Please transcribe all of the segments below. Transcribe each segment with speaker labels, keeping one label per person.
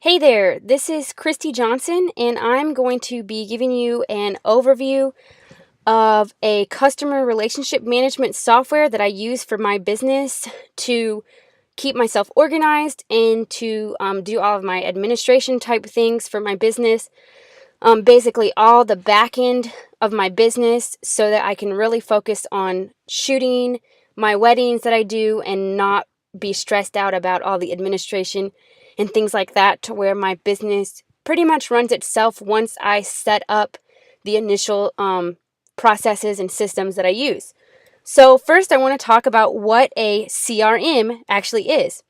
Speaker 1: Hey there, this is Christy Johnson, and I'm going to be giving you an overview of a customer relationship management software that I use for my business to keep myself organized and to do all of my administration type things for my business. Basically, all the back end of my business so that I can really focus on shooting my weddings that I do and not be stressed out about all the administration and things like that, to where my business pretty much runs itself once I set up the initial processes and systems that I use. So first I want to talk about what a CRM actually is.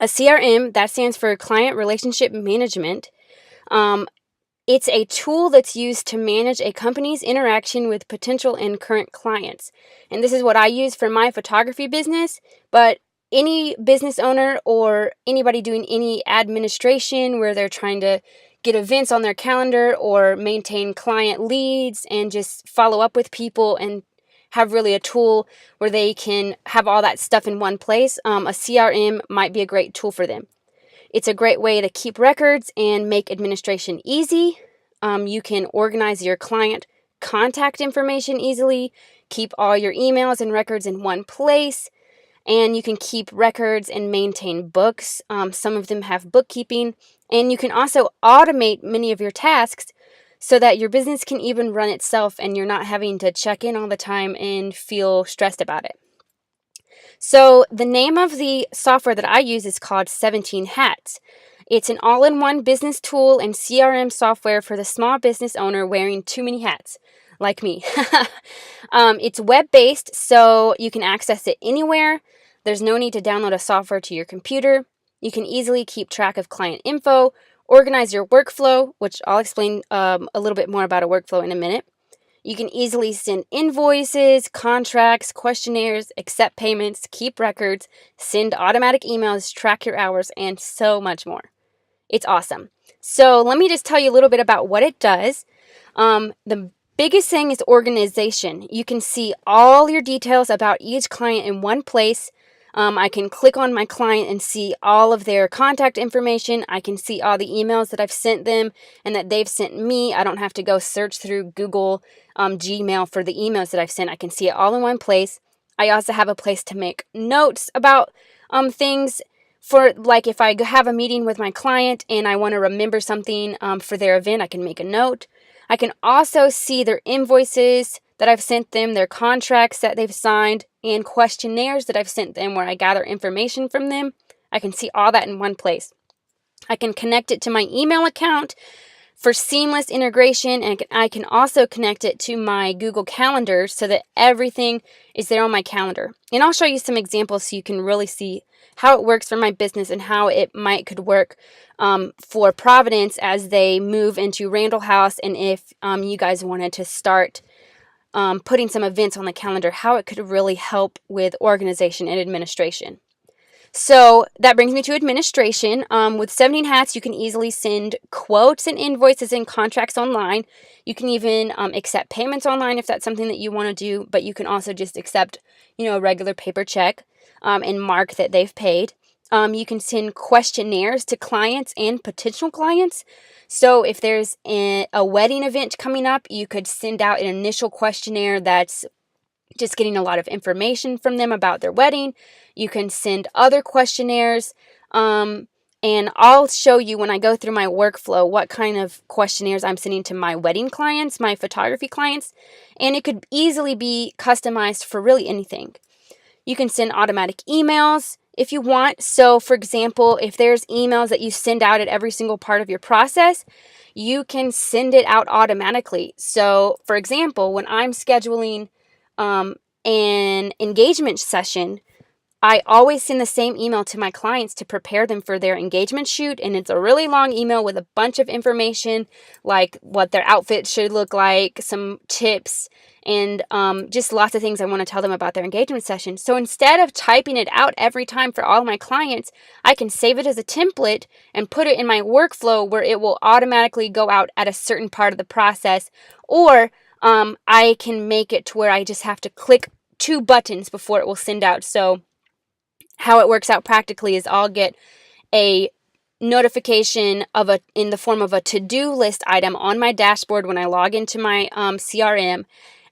Speaker 1: A CRM, that stands for Client Relationship Management. Um, it's a tool that's used to manage a company's interaction with potential and current clients. And this is what I use for my photography business, but any business owner or anybody doing any administration where they're trying to get events on their calendar or maintain client leads and just follow up with people and have really a tool where they can have all that stuff in one place, a CRM might be a great tool for them. It's a great way to keep records and make administration easy. You can organize your client contact information easily, keep all your emails and records in one place, and you can keep records and maintain books. Some of them have bookkeeping, and you can also automate many of your tasks so that your business can even run itself and you're not having to check in all the time and feel stressed about it. So the name of the software that I use is called 17 Hats. It's an all-in-one business tool and CRM software for the small business owner wearing too many hats, like me. It's web-based, so you can access it anywhere. There's no need to download a software to your computer. You can easily keep track of client info, organize your workflow, which I'll explain a little bit more about a workflow in a minute. You can easily send invoices, contracts, questionnaires, accept payments, keep records, send automatic emails, track your hours, and so much more. It's awesome. So let me just tell you a little bit about what it does. The biggest thing is organization. You can see all your details about each client in one place. I can click on my client and see all of their contact information. I can see all the emails that I've sent them and that they've sent me. I don't have to go search through Google Gmail for the emails that I've sent. I can see it all in one place. I also have a place to make notes about things. For like if I have a meeting with my client and I want to remember something for their event, I can make a note. I can also see their invoices that I've sent them, their contracts that they've signed, and questionnaires that I've sent them where I gather information from them. I can see all that in one place. I can connect it to my email account for seamless integration, and I can also connect it to my Google Calendar so that everything is there on my calendar. And I'll show you some examples so you can really see how it works for my business and how it could work for Providence as they move into Randall House, and if you guys wanted to start putting some events on the calendar, how it could really help with organization and administration. So that brings me to administration. With 17 Hats, you can easily send quotes and invoices and contracts online. You can even accept payments online if that's something that you want to do, but you can also just accept, a regular paper check and mark that they've paid. You can send questionnaires to clients and potential clients. So if there's a wedding event coming up, you could send out an initial questionnaire that's just getting a lot of information from them about their wedding. You can send other questionnaires, and I'll show you when I go through my workflow what kind of questionnaires I'm sending to my wedding clients, my photography clients, and it could easily be customized for really anything. You can send automatic emails if you want. So for example, if there's emails that you send out at every single part of your process, you can send it out automatically. So for example, when I'm scheduling an engagement session, I always send the same email to my clients to prepare them for their engagement shoot, and it's a really long email with a bunch of information like what their outfit should look like, some tips, and just lots of things I want to tell them about their engagement session. So instead of typing it out every time for all of my clients, I can save it as a template and put it in my workflow where it will automatically go out at a certain part of the process, or I can make it to where I just have to click 2 buttons before it will send out. So how it works out practically is I'll get a notification in the form of a to-do list item on my dashboard when I log into my CRM,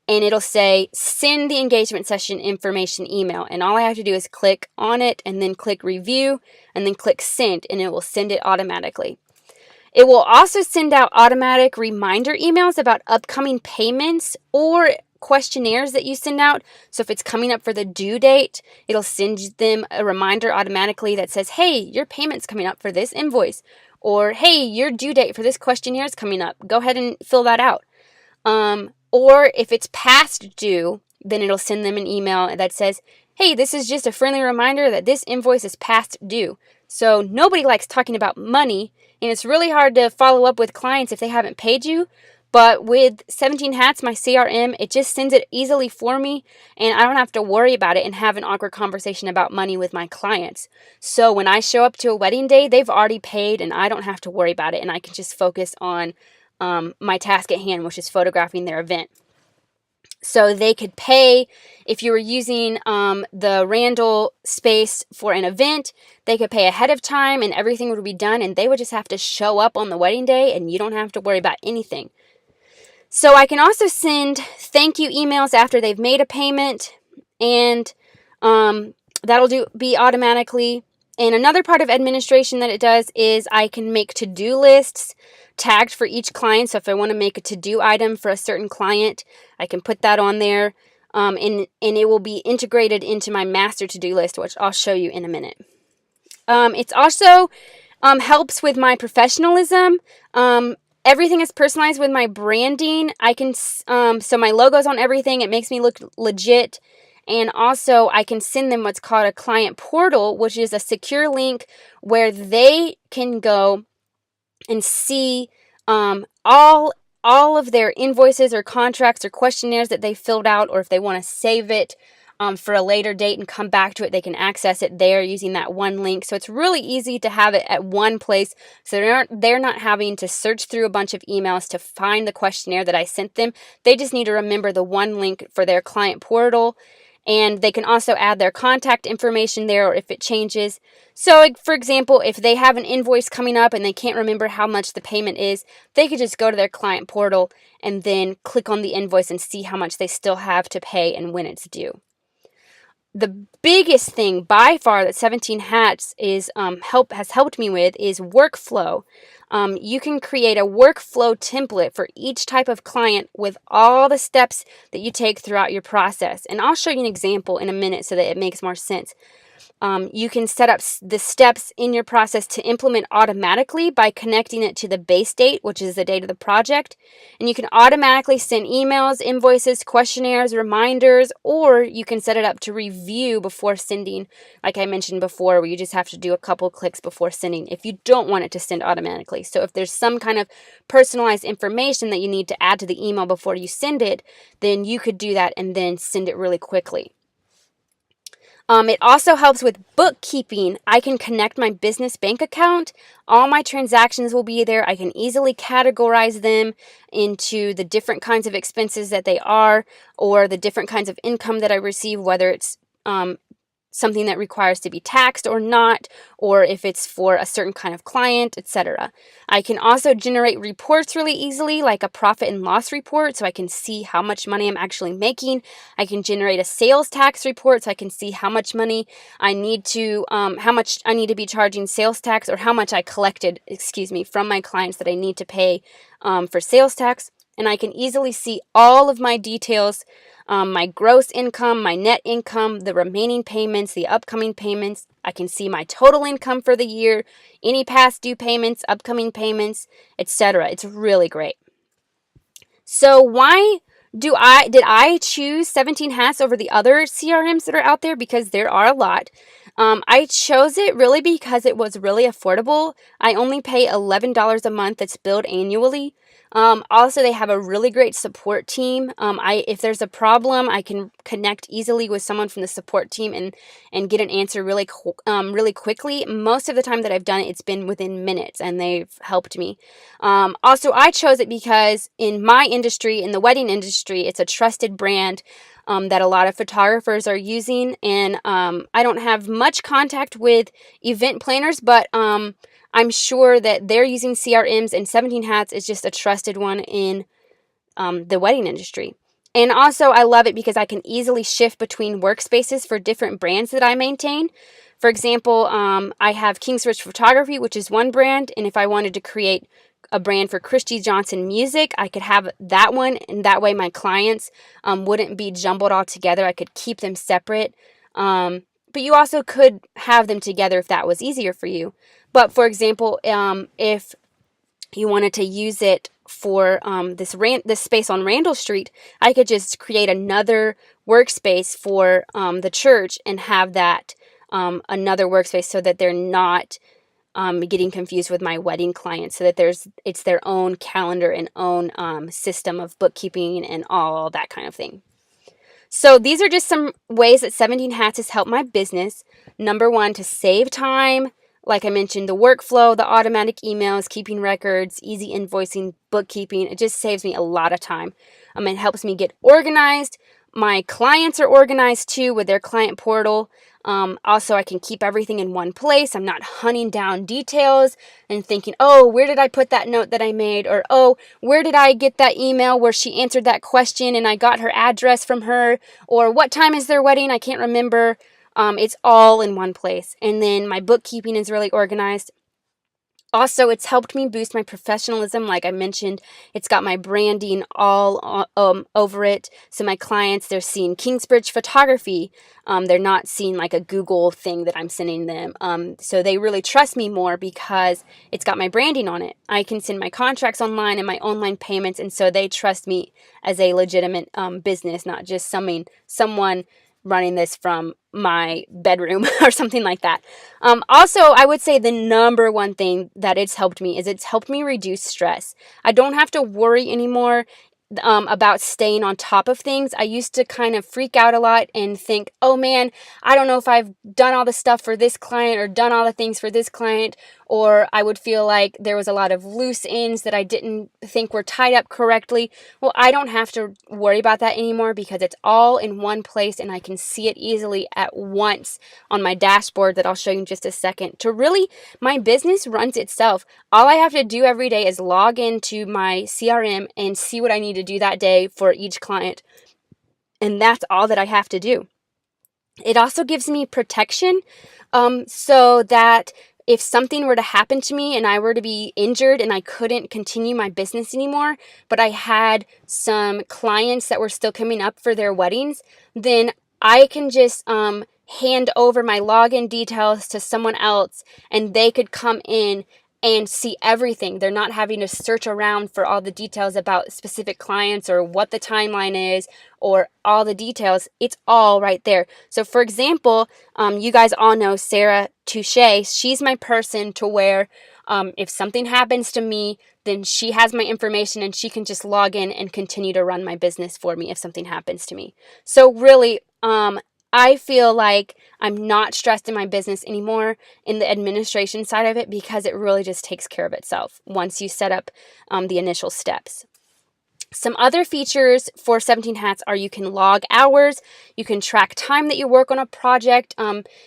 Speaker 1: and it'll say send the engagement session information email, and all I have to do is click on it and then click review and then click send, and it will send it automatically. It will also send out automatic reminder emails about upcoming payments or questionnaires that you send out. So if it's coming up for the due date, it'll send them a reminder automatically that says, hey, your payment's coming up for this invoice, or hey, your due date for this questionnaire is coming up. Go ahead and fill that out. Or if it's past due, then it'll send them an email that says, hey, this is just a friendly reminder that this invoice is past due. So nobody likes talking about money, and it's really hard to follow up with clients if they haven't paid you. But with 17 Hats, my CRM, it just sends it easily for me, and I don't have to worry about it and have an awkward conversation about money with my clients. So when I show up to a wedding day, they've already paid, and I don't have to worry about it, and I can just focus on my task at hand, which is photographing their event. So they could pay, if you were using the Randall space for an event, they could pay ahead of time and everything would be done, and they would just have to show up on the wedding day and you don't have to worry about anything. So I can also send thank you emails after they've made a payment, and that'll be automatically. And another part of administration that it does is I can make to-do lists tagged for each client. So if I want to make a to-do item for a certain client, I can put that on there, and it will be integrated into my master to-do list, which I'll show you in a minute. It's also helps with my professionalism. Everything is personalized with my branding. I can, so my logo's on everything. It makes me look legit. And also I can send them what's called a client portal, which is a secure link where they can go and see all of their invoices or contracts or questionnaires that they filled out, or if they want to save it for a later date and come back to it, they can access it there using that one link. So it's really easy to have it at one place, so they're not having to search through a bunch of emails to find the questionnaire that I sent them. They just need to remember the one link for their client portal. And they can also add their contact information there, or if it changes. So, for example, if they have an invoice coming up and they can't remember how much the payment is, they could just go to their client portal and then click on the invoice and see how much they still have to pay and when it's due. The biggest thing by far that 17 Hats has helped me with is workflow. You can create a workflow template for each type of client with all the steps that you take throughout your process. And I'll show you an example in a minute so that it makes more sense. You can set up the steps in your process to implement automatically by connecting it to the base date, which is the date of the project. And you can automatically send emails, invoices, questionnaires, reminders, or you can set it up to review before sending, like I mentioned before, where you just have to do a couple clicks before sending if you don't want it to send automatically. So if there's some kind of personalized information that you need to add to the email before you send it, then you could do that and then send it really quickly. It also helps with bookkeeping. I can connect my business bank account. All my transactions will be there. I can easily categorize them into the different kinds of expenses that they are, or the different kinds of income that I receive, whether it's something that requires to be taxed or not, or if it's for a certain kind of client, etc. I can also generate reports really easily, like a profit and loss report, so I can see how much money I'm actually making. I can generate a sales tax report, so I can see how much money I need to, how much I need to be charging sales tax, or how much I collected, from my clients that I need to pay for sales tax. And I can easily see all of my details, my gross income, my net income, the remaining payments, the upcoming payments. I can see my total income for the year, any past due payments, upcoming payments, etc. It's really great. So why did I choose 17 Hats over the other CRMs that are out there? Because there are a lot. I chose it really because it was really affordable. I only pay $11 a month that's billed annually. Also, they have a really great support team. If there's a problem, I can connect easily with someone from the support team and get an answer really quickly. Most of the time that I've done it, it's been within minutes, and they've helped me. Also, I chose it because in my industry, in the wedding industry, it's a trusted brand that a lot of photographers are using, and I don't have much contact with event planners, but I'm sure that they're using CRMs, and 17 Hats is just a trusted one in the wedding industry. And also, I love it because I can easily shift between workspaces for different brands that I maintain. For example, I have Kingsbridge Photography, which is one brand, and if I wanted to create a brand for Christy Johnson Music, I could have that one, and that way my clients wouldn't be jumbled all together. I could keep them separate. But you also could have them together if that was easier for you. But for example, if you wanted to use it for this space on Randall Street, I could just create another workspace for the church and have that another workspace so that they're not getting confused with my wedding clients, so that it's their own calendar and own system of bookkeeping and all that kind of thing. So these are just some ways that 17 Hats has helped my business. Number one, to save time. Like I mentioned, the workflow, the automatic emails, keeping records, easy invoicing, bookkeeping. It just saves me a lot of time. It helps me get organized. My clients are organized too with their client portal. Also, I can keep everything in one place. I'm not hunting down details and thinking, oh, where did I put that note that I made? Or, oh, where did I get that email where she answered that question and I got her address from her? Or what time is their wedding? I can't remember. It's all in one place. And then my bookkeeping is really organized. Also, it's helped me boost my professionalism. Like I mentioned, it's got my branding all over it. So my clients, they're seeing Kingsbridge Photography. They're not seeing like a Google thing that I'm sending them. So they really trust me more because it's got my branding on it. I can send my contracts online and my online payments. And so they trust me as a legitimate business, not just someone running this from my bedroom or something like that. Also, I would say the number one thing that it's helped me is it's helped me reduce stress. I don't have to worry anymore about staying on top of things. I used to kind of freak out a lot and think, oh man, I don't know if I've done all the stuff for this client or done all the things for this client, or I would feel like there was a lot of loose ends that I didn't think were tied up correctly. Well, I don't have to worry about that anymore because it's all in one place and I can see it easily at once on my dashboard that I'll show you in just a second. To really, my business runs itself. All I have to do every day is log into my CRM and see what I need to do that day for each client. And that's all that I have to do. It also gives me protection so that if something were to happen to me and I were to be injured and I couldn't continue my business anymore, but I had some clients that were still coming up for their weddings, then I can just hand over my login details to someone else and they could come in and see everything. They're not having to search around for all the details about specific clients or what the timeline is or all the details. It's all right there. So for example, you guys all know Sarah Touche. She's my person to where if something happens to me, then she has my information and she can just log in and continue to run my business for me if something happens to me. So really, I feel like I'm not stressed in my business anymore in the administration side of it because it really just takes care of itself once you set up the initial steps. Some other features for 17 Hats are you can log hours, you can track time that you work on a project.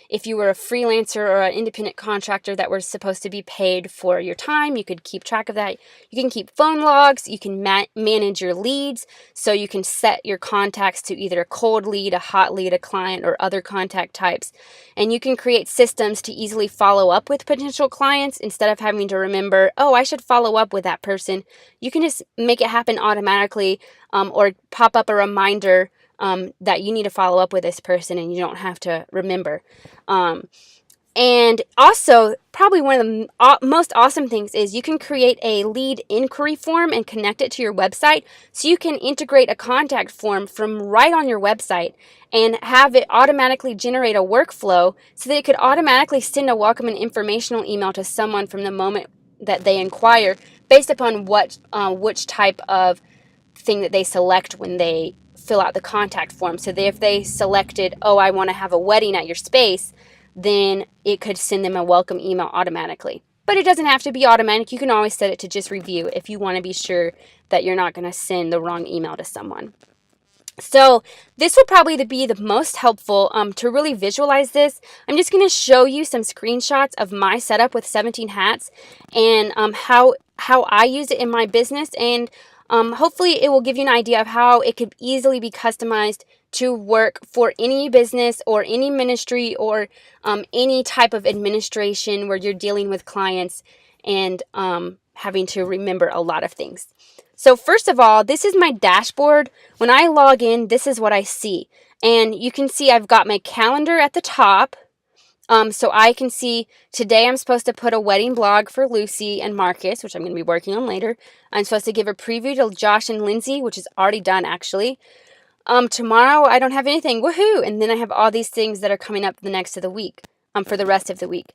Speaker 1: If you were a freelancer or an independent contractor that were supposed to be paid for your time, you could keep track of that. You can keep phone logs, you can manage your leads, so you can set your contacts to either a cold lead, a hot lead, a client, or other contact types. And you can create systems to easily follow up with potential clients instead of having to remember, oh, I should follow up with that person. You can just make it happen automatically or pop up a reminder that you need to follow up with this person and you don't have to remember. And also, probably one of the most awesome things is you can create a lead inquiry form and connect it to your website. So you can integrate a contact form from right on your website and have it automatically generate a workflow so that it could automatically send a welcome and informational email to someone from the moment that they inquire based upon which type of thing that they select when they fill out the contact form. So if they selected, oh, I want to have a wedding at your space, then it could send them a welcome email automatically. But it doesn't have to be automatic. You can always set it to just review if you want to be sure that you're not going to send the wrong email to someone. So this will probably be the most helpful to really visualize this. I'm just going to show you some screenshots of my setup with 17 hats and how I use it in my business, and hopefully it will give you an idea of how it could easily be customized to work for any business or any ministry or any type of administration where you're dealing with clients and having to remember a lot of things. So first of all, this is my dashboard. When I log in, this is what I see. And you can see I've got my calendar at the top. So I can see today I'm supposed to put a wedding blog for Lucy and Marcus, which I'm going to be working on later. I'm supposed to give a preview to Josh and Lindsay, which is already done actually. Tomorrow I don't have anything. Woohoo! And then I have all these things that are coming up the next of the week, for the rest of the week.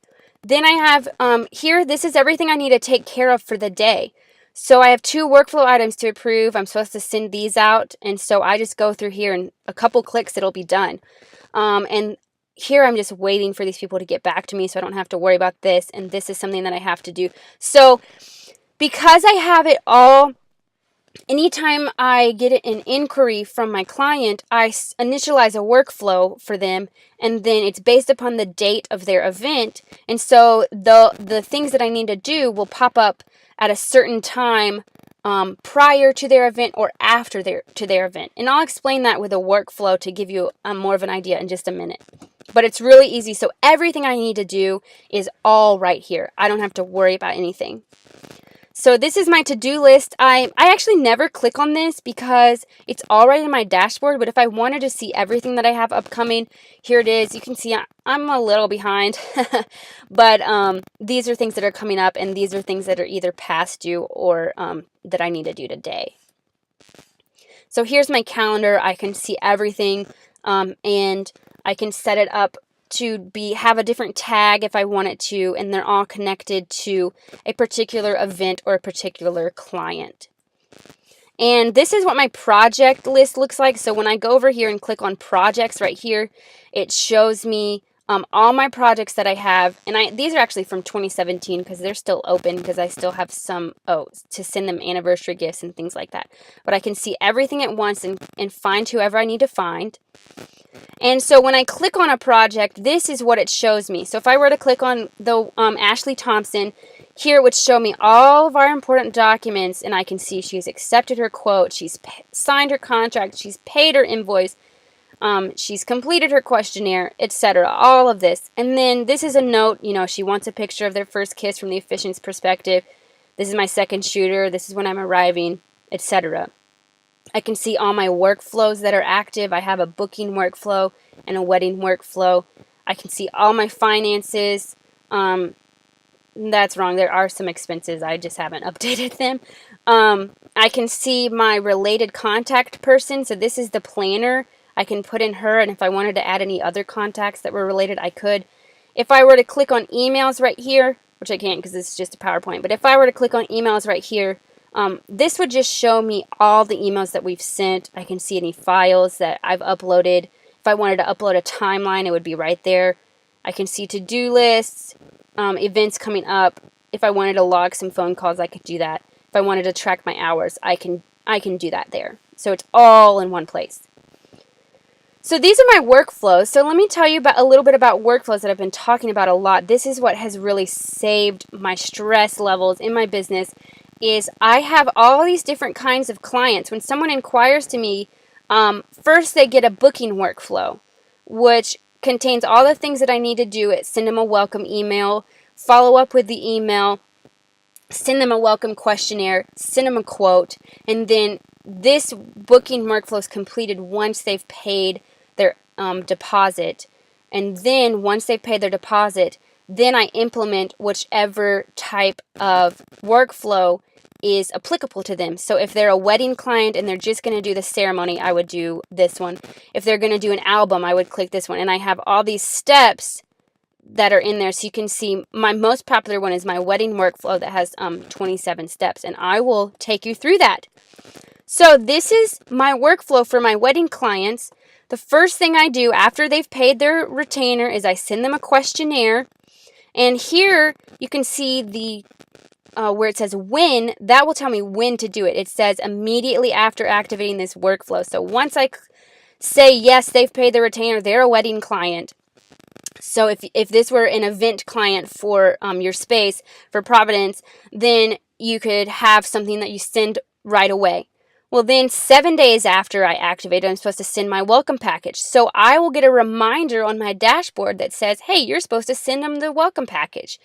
Speaker 1: Then I have here, this is everything I need to take care of for the day. So I have 2 workflow items to approve. I'm supposed to send these out. And so I just go through here and a couple clicks, it'll be done. And here I'm just waiting for these people to get back to me so I don't have to worry about this. And this is something that I have to do. So because I have it all, anytime I get an inquiry from my client, I initialize a workflow for them, and then it's based upon the date of their event. And so the things that I need to do will pop up at a certain time prior to their event or after their event. And I'll explain that with a workflow to give you more of an idea in just a minute. But it's really easy. So everything I need to do is all right here. I don't have to worry about anything. So this is my to-do list. I actually never click on this because it's all right in my dashboard, but if I wanted to see everything that I have upcoming, here it is. You can see I'm a little behind, but these are things that are coming up, and these are things that are either past due or that I need to do today. So here's my calendar. I can see everything, and I can set it up to have a different tag if I want it to, and they're all connected to a particular event or a particular client. And this is what my project list looks like. So when I go over here and click on projects right here, it shows me all my projects that I have. And these are actually from 2017 because they're still open because I still have some to send them anniversary gifts and things like that. But I can see everything at once and find whoever I need to find. And so when I click on a project, this is what it shows me. So if I were to click on the Ashley Thompson, here it would show me all of our important documents, and I can see she's accepted her quote, she's signed her contract, she's paid her invoice, she's completed her questionnaire, etc. All of this. And then this is a note, she wants a picture of their first kiss from the officiant's perspective. This is my second shooter. This is when I'm arriving, etc. I can see all my workflows that are active. I have a booking workflow and a wedding workflow. I can see all my finances. That's wrong. There are some expenses. I just haven't updated them. I can see my related contact person. So this is the planner. I can put in her, and if I wanted to add any other contacts that were related, I could. If I were to click on emails right here, which I can't because this is just a PowerPoint, but if I were to click on emails right here, this would just show me all the emails that we've sent. I can see any files that I've uploaded. If I wanted to upload a timeline, it would be right there. I can see to-do lists, events coming up. If I wanted to log some phone calls, I could do that. If I wanted to track my hours, I can do that there. So it's all in one place. So these are my workflows. So let me tell you a little bit about workflows that I've been talking about a lot. This is what has really saved my stress levels in my business. Is I have all these different kinds of clients. When someone inquires to me, first they get a booking workflow, which contains all the things that I need to do. Send them a welcome email, follow up with the email, send them a welcome questionnaire, send them a quote, and then this booking workflow is completed once they've paid their deposit. And then once they've paid their deposit, then I implement whichever type of workflow is applicable to them. So if they're a wedding client and they're just going to do the ceremony, I would do this one. If they're going to do an album, I would click this one. And I have all these steps that are in there. So you can see my most popular one is my wedding workflow that has 27 steps. And I will take you through that. So this is my workflow for my wedding clients. The first thing I do after they've paid their retainer is I send them a questionnaire. And here you can see the where it says when, that will tell me when to do it. It says immediately after activating this workflow. So once I say yes, they've paid the retainer, they're a wedding client. So if this were an event client for your space for Providence, then you could have something that you send right away. Well, then 7 days after I activate it, I'm supposed to send my welcome package. So I will get a reminder on my dashboard that says, hey, you're supposed to send them the welcome package.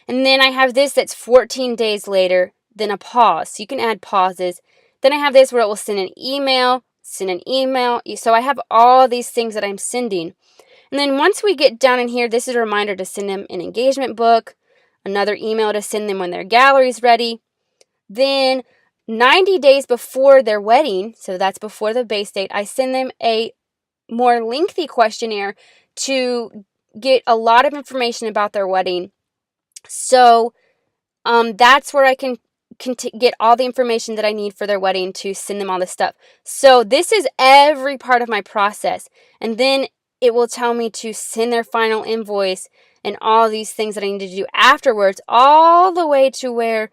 Speaker 1: And then I have this that's 14 days later, then a pause. So you can add pauses. Then I have this where it will send an email. So I have all these things that I'm sending. And then once we get down in here, this is a reminder to send them an engagement book, another email to send them when their gallery's ready. Then 90 days before their wedding, so that's before the base date, I send them a more lengthy questionnaire to get a lot of information about their wedding. So that's where I can get all the information that I need for their wedding to send them all this stuff. So this is every part of my process. And then it will tell me to send their final invoice and all these things that I need to do afterwards, all the way to where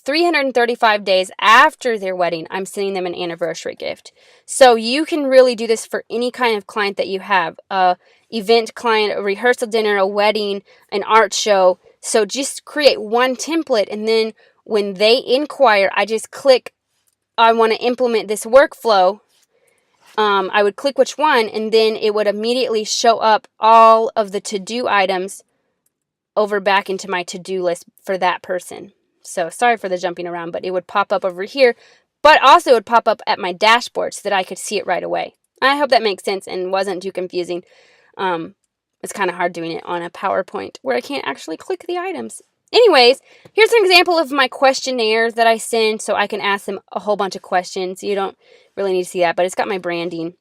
Speaker 1: 335 days after their wedding, I'm sending them an anniversary gift. So you can really do this for any kind of client that you have, a event client, a rehearsal dinner, a wedding, an art show. So just create one template, and then when they inquire, I just click, I want to implement this workflow. I would click which one, and then it would immediately show up all of the to-do items over back into my to-do list for that person. So sorry for the jumping around, but it would pop up over here, but also it would pop up at my dashboard so that I could see it right away. I hope that makes sense and wasn't too confusing. It's kind of hard doing it on a PowerPoint where I can't actually click the items. Anyways, here's an example of my questionnaire that I send, so I can ask them a whole bunch of questions. You don't really need to see that, but it's got my branding.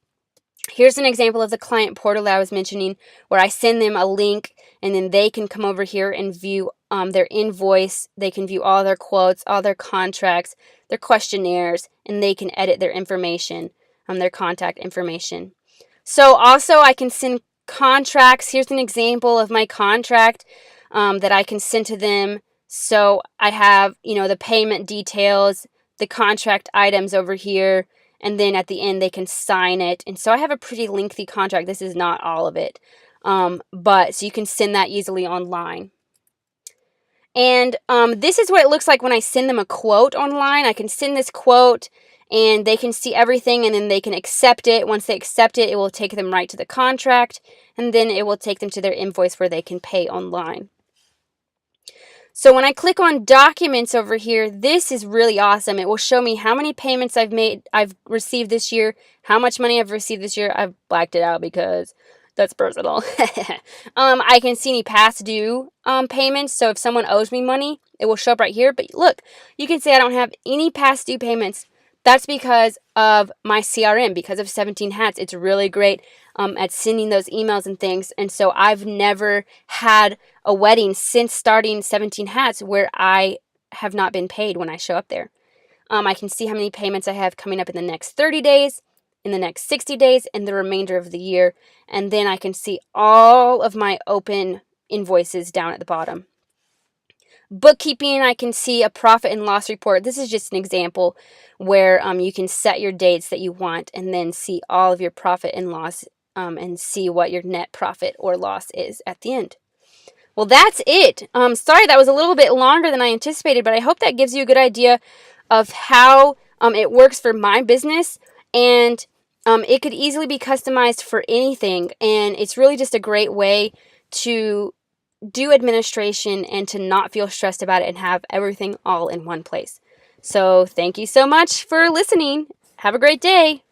Speaker 1: Here's an example of the client portal that I was mentioning, where I send them a link, and then they can come over here and view their invoice. They can view all their quotes, all their contracts, their questionnaires, and they can edit their information, their contact information. So also I can send contracts. Here's an example of my contract that I can send to them. So I have, the payment details, the contract items over here, and then at the end they can sign it. And so I have a pretty lengthy contract. This is not all of it, but so you can send that easily online. And this is what it looks like when I send them a quote online. I can send this quote, and they can see everything, and then they can accept it. Once they accept it, it will take them right to the contract, and then it will take them to their invoice where they can pay online. So when I click on documents over here, this is really awesome. It will show me how many payments I've received this year, how much money I've received this year. I've blacked it out because that's personal. I can see any past due payments. So if someone owes me money, it will show up right here. But look, you can say I don't have any past due payments. That's because of my CRM, because of 17 Hats. It's really great at sending those emails and things. And so I've never had a wedding since starting 17 Hats where I have not been paid when I show up there. I can see how many payments I have coming up in the next 30 days, in the next 60 days, and the remainder of the year. And then I can see all of my open invoices down at the bottom. Bookkeeping, I can see a profit and loss report. This is just an example where you can set your dates that you want and then see all of your profit and loss and see what your net profit or loss is at the end. Well, that's it. Sorry that was a little bit longer than I anticipated, but I hope that gives you a good idea of how it works for my business, and it could easily be customized for anything, and it's really just a great way to do administration and to not feel stressed about it and have everything all in one place. So thank you so much for listening. Have a great day.